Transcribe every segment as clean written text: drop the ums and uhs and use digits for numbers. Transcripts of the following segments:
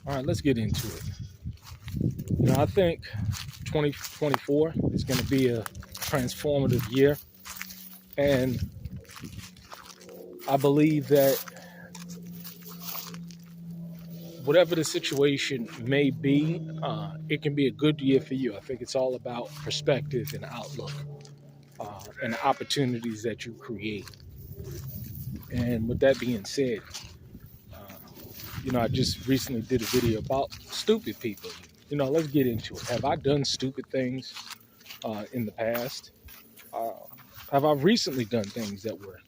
All right, let's get into it. I think 2024 is going to be a transformative year, and I believe that whatever the situation may be, it can be a good year for you. I think it's all about perspective and outlook, and the opportunities that you create. And with that being said, uh, I just recently did a video about stupid people. Let's get into it. Have I done stupid things in the past? Uh, have I recently done things that were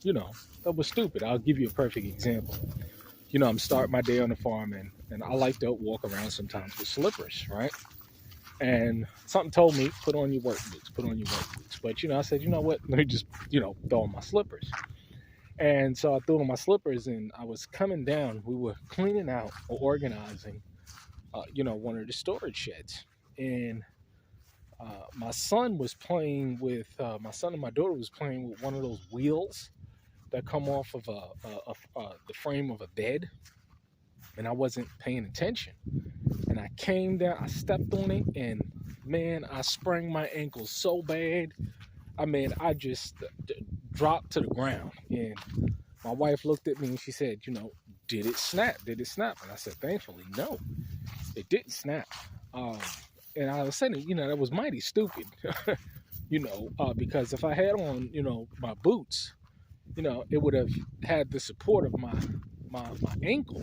stupid? I'll give you a perfect example. I'm starting my day on the farm, and I like to walk around sometimes with slippers, right? And something told me, put on your work boots, put on your work boots. But, I said, you know what? Let me just, throw on my slippers. And so I threw on my slippers, and I was coming down. We were cleaning out or organizing, one of the storage sheds. And my son and my daughter was playing with one of those wheels that come off of the frame of a bed, and I wasn't paying attention. And I came down, I stepped on it, and man, I sprained my ankle so bad. I mean, I just dropped to the ground. And my wife looked at me and she said, did it snap? Did it snap? And I said, thankfully, no, it didn't snap. Um, and I was saying, that was mighty stupid, because if I had on, my boots, it would have had the support of my ankle,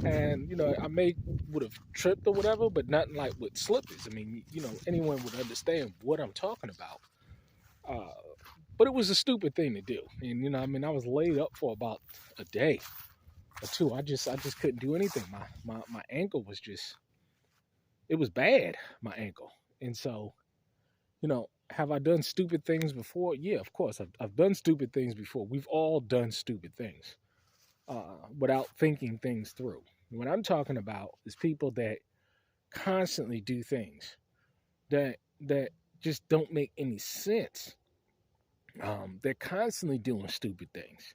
and I would have tripped or whatever, but nothing like with slippers. I mean, anyone would understand what I'm talking about. Uh, but it was a stupid thing to do, and I was laid up for about a day or two. I just couldn't do anything. My ankle was just, it was bad, my ankle, and so have I done stupid things before? Yeah, of course, I've done stupid things before. We've all done stupid things without thinking things through. What I'm talking about is people that constantly do things that just don't make any sense. They're constantly doing stupid things.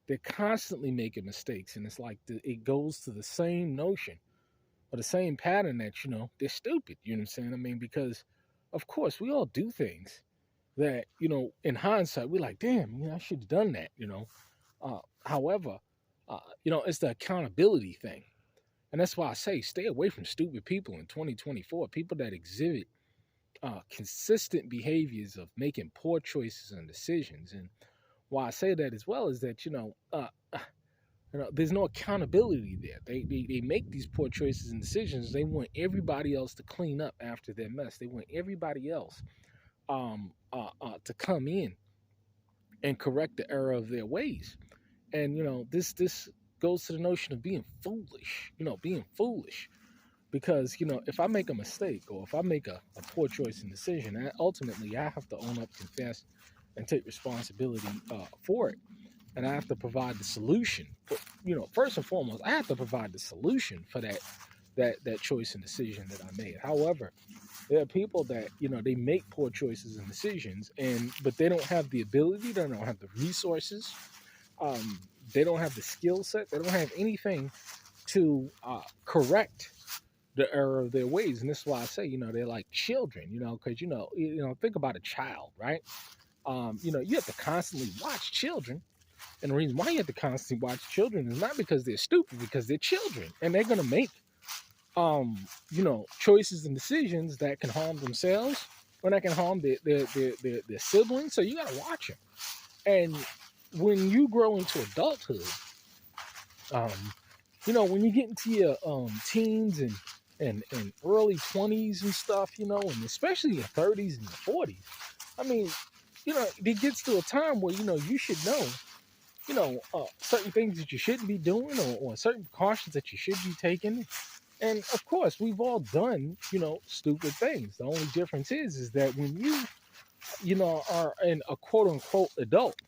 They're constantly making mistakes, and it's like it goes to the same notion or the same pattern that they're stupid. You know what I'm saying? I mean, because of course we all do things that in hindsight we're like, damn, I should have done that. However, it's the accountability thing. And that's why I say stay away from stupid people in 2024, people that exhibit consistent behaviors of making poor choices and decisions. And why I say that as well is that, there's no accountability there. They make these poor choices and decisions. They want everybody else to clean up after their mess. They want everybody else to come in and correct the error of their ways. And, this goes to the notion of being foolish, because if I make a mistake or if I make a poor choice and decision, ultimately I have to own up, confess, and take responsibility for it, and I have to provide the solution. But first and foremost, I have to provide the solution for that choice and decision that I made. However, there are people that they make poor choices and decisions, but they don't have the ability, they don't have the resources, they don't have the skill set, they don't have anything to correct the error of their ways. And this is why I say, they're like children, because think about a child, right? You have to constantly watch children. And the reason why you have to constantly watch children is not because they're stupid, because they're children. And they're gonna make choices and decisions that can harm themselves or that can harm their siblings. So you gotta watch them. And when you grow into adulthood, when you get into your teens and early 20s and stuff, and especially your 30s and your 40s, I mean, it gets to a time where, you should know, certain things that you shouldn't be doing, or certain precautions that you should be taking. And of course, we've all done, stupid things. The only difference is that when you are a quote unquote adult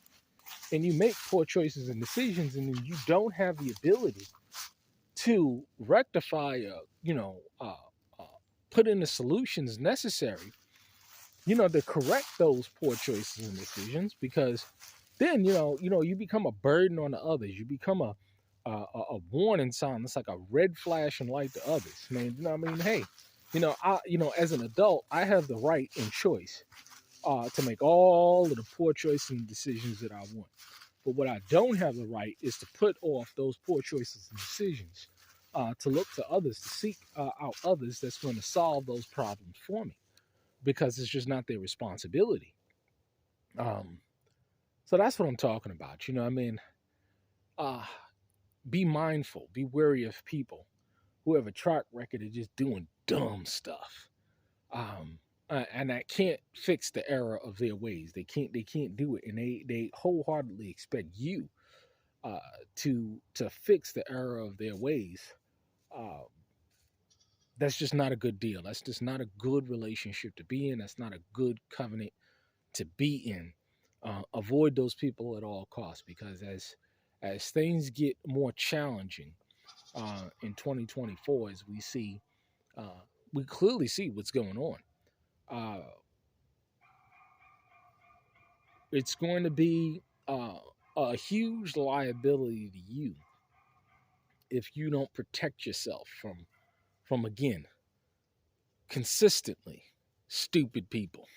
and you make poor choices and decisions, and then you don't have the ability to rectify, put in the solutions necessary, to correct those poor choices and decisions, because then, you become a burden on the others. You become a warning sign. It's like a red flashing light to others. Man, you know what I mean? Hey, as an adult, I have the right and choice to make all of the poor choices and decisions that I want. But what I don't have the right is to put off those poor choices and decisions to look to others, to seek out others that's going to solve those problems for me, because it's just not their responsibility. Um, so that's what I'm talking about. You know what I mean? Uh, be mindful, be wary of people who have a track record of just doing dumb stuff. And that can't fix the error of their ways. They can't do it, and they wholeheartedly expect you uh, to fix the error of their ways. Uh, that's just not a good deal. That's just not a good relationship to be in. That's not a good covenant to be in. Avoid those people at all costs, because as things get more challenging in 2024, as we clearly see what's going on. Uh, it's going to be a huge liability to you if you don't protect yourself from again consistently stupid people.